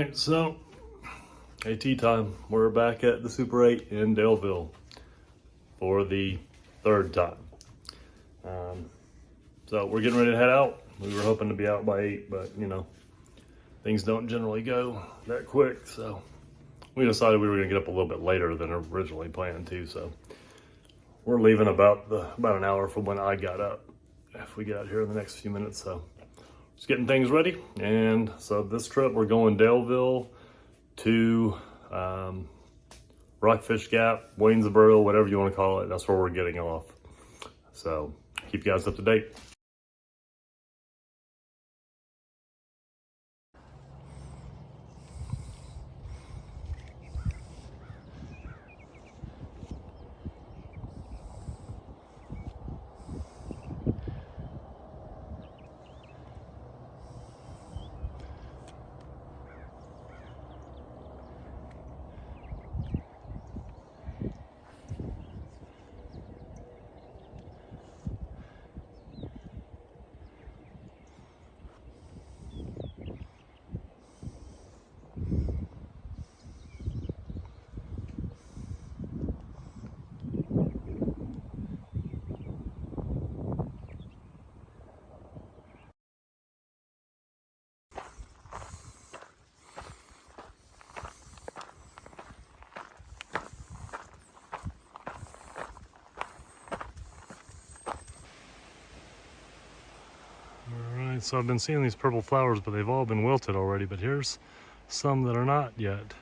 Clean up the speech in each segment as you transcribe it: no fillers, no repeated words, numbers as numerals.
right, so AT time. We're back at the Super 8 in Daleville for the third time. So we're getting ready to head out. We were hoping to be out by 8, but you know, things don't generally go that quick. So we decided we were gonna get up a little bit later than originally planned to. So we're leaving about an hour from when I got up, if we get out here in the next few minutes. So just getting things ready. And so this trip, we're going Daleville to Rockfish Gap, Waynesboro, whatever you want to call it. That's where we're getting off. So keep you guys up to date. Alright, so I've been seeing these purple flowers, but they've all been wilted already. But here's some that are not yet.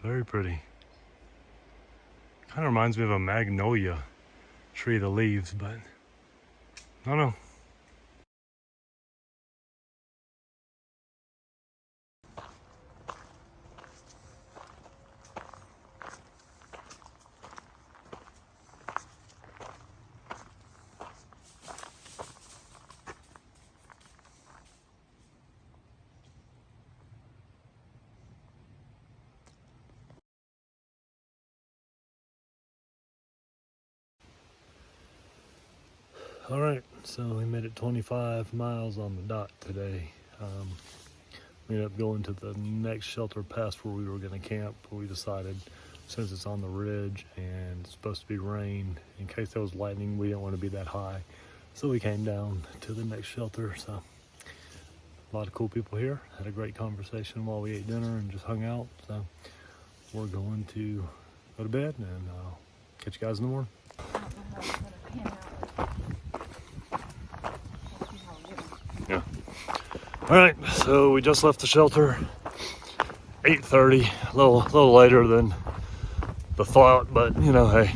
Very pretty. Kind of reminds me of a magnolia tree, the leaves, but I don't know. All right, so we made it 25 miles on the dot today. We ended up going to the next shelter past where we were going to camp. We decided, since it's on the ridge and it's supposed to be rain, in case there was lightning, we didn't want to be that high. So we came down to the next shelter. So a lot of cool people here. Had a great conversation while we ate dinner and just hung out. So we're going to go to bed, and catch you guys in the morning. Yeah. All right, so we just left the shelter, 8:30, a little later than the thought, but you know, hey,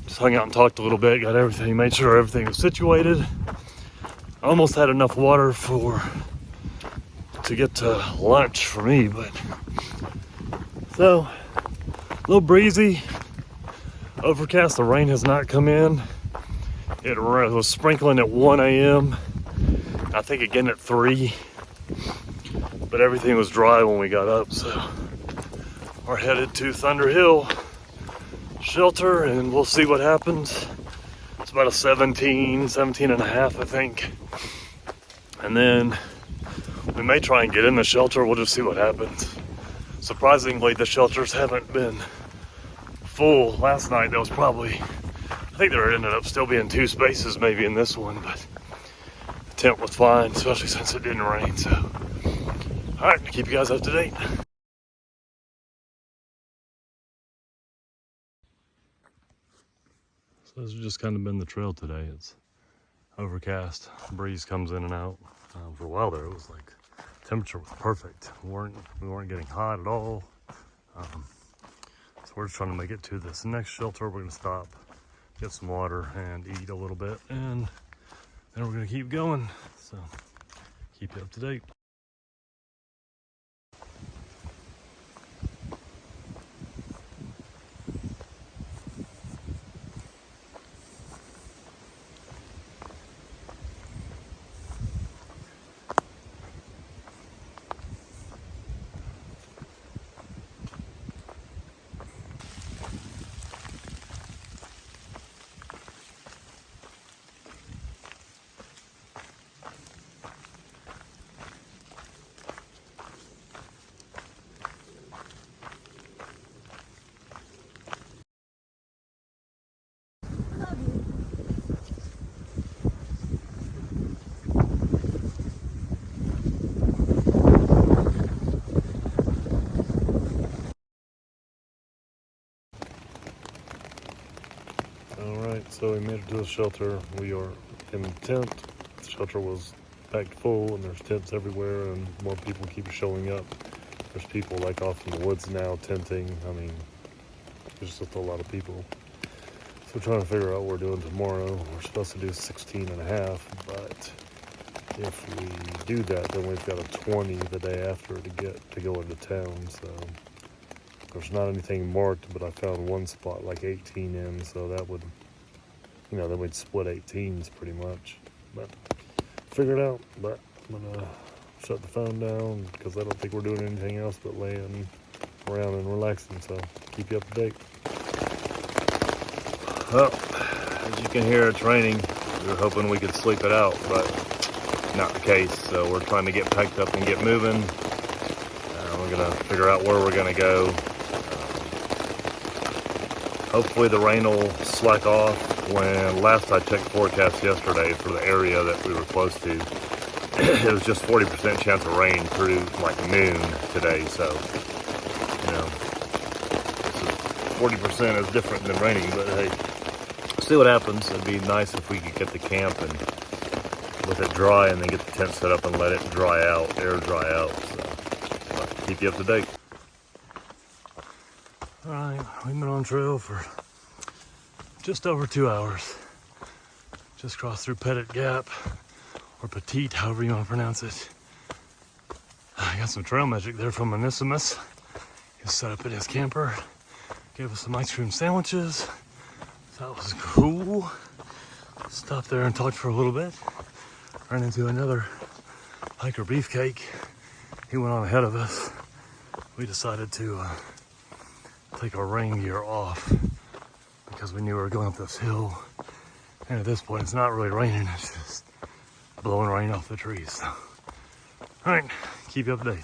just hung out and talked a little bit, got everything, made sure everything was situated. Almost had enough water to get to lunch for me, but so a little breezy, overcast. The rain has not come in. It was sprinkling at 1 a.m. I think again at 3, but everything was dry when we got up. So we're headed to Thunder Hill shelter, and we'll see what happens. It's about a 17 and a half, I think. And then we may try and get in the shelter. We'll just see what happens. Surprisingly, the shelters haven't been full. Last night there was probably, I think there ended up still being 2 spaces maybe in this one, but the tent was fine, especially since it didn't rain. So all right, keep you guys up to date. So this has just kind of been the trail today. It's overcast, breeze comes in and out. For a while there, it was like temperature was perfect. We weren't getting hot at all. So we're just trying to make it to this next shelter. We're gonna stop, get some water, and eat a little bit, and then we're gonna keep going. So keep you up to date. so we made it to the shelter. We are in the tent. The shelter was packed full and there's tents everywhere and more people keep showing up. There's people like off in the woods now tenting. I mean, there's just a lot of people. So we're trying to figure out what we're doing tomorrow. We're supposed to do 16 and a half, but if we do that, then we've got a 20 the day after to go into town. So there's not anything marked, but I found one spot like 18 in, so that would, then we'd split 18s pretty much. But figure it out. But I'm gonna shut the phone down because I don't think we're doing anything else but laying around and relaxing. So keep you up to date. Well, as you can hear, it's raining. We were hoping we could sleep it out, but not the case. So we're trying to get packed up and get moving. We're gonna figure out where we're gonna go. Hopefully the rain will slack off. When last I checked forecast yesterday for the area that we were close to, it was just 40% chance of rain through like noon today. So, 40% is different than raining, but hey, see what happens. It'd be nice if we could get the camp and with it dry and then get the tent set up and let it dry out, air dry out. So I'll keep you up to date. All right, we've been on trail for just over 2 hours. Just crossed through Pettit Gap, or Petite, however you want to pronounce it. I got some trail magic there from Onesimus. He set up in his camper, gave us some ice cream sandwiches. That was cool. Stopped there and talked for a little bit. Ran into another hiker beefcake. He went on ahead of us. We decided to take our rain gear off because we knew we were going up this hill. And at this point, it's not really raining. It's just blowing rain off the trees. So, all right, keep you updated.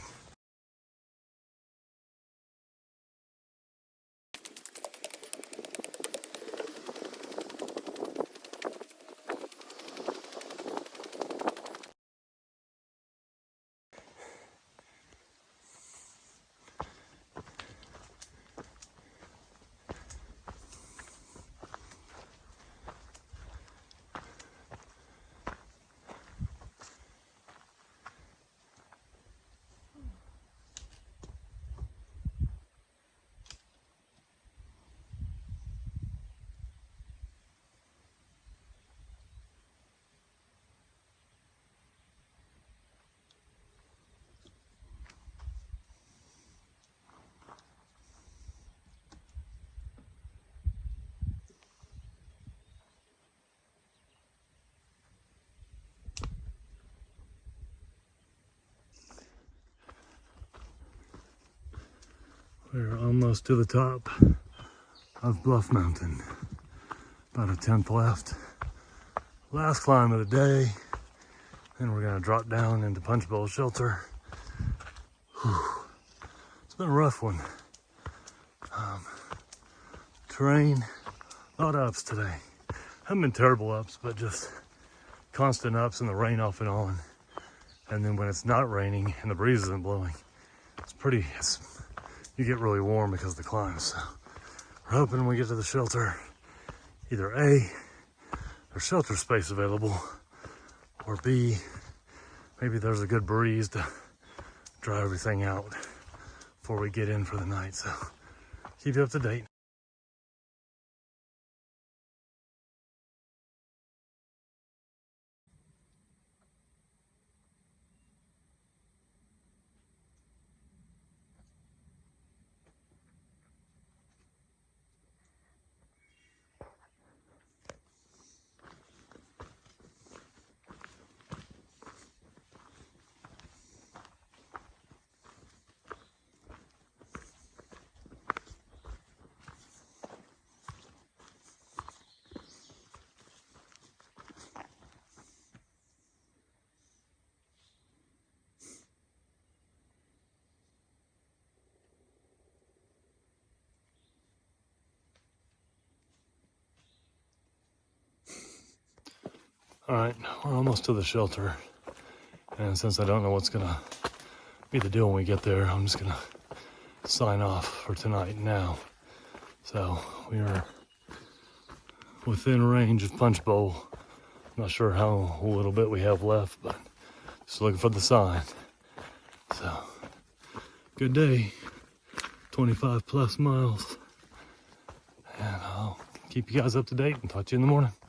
We're almost to the top of Bluff Mountain. About a 10th left. Last climb of the day. Then we're gonna drop down into Punch Bowl Shelter. Whew. It's been a rough one. Terrain, a lot of ups today. Haven't been terrible ups, but just constant ups and the rain off and on. And then when it's not raining and the breeze isn't blowing, you get really warm because of the climb. So we're hoping when we get to the shelter, either A, there's shelter space available, or B, maybe there's a good breeze to dry everything out before we get in for the night. So keep you up to date. All right, we're almost to the shelter. And since I don't know what's gonna be the deal when we get there, I'm just gonna sign off for tonight now. So within range of Punch Bowl. Not sure how little bit we have left, but just looking for the sign. So, good day. 25 plus miles. And I'll keep you guys up to date and talk to you in the morning.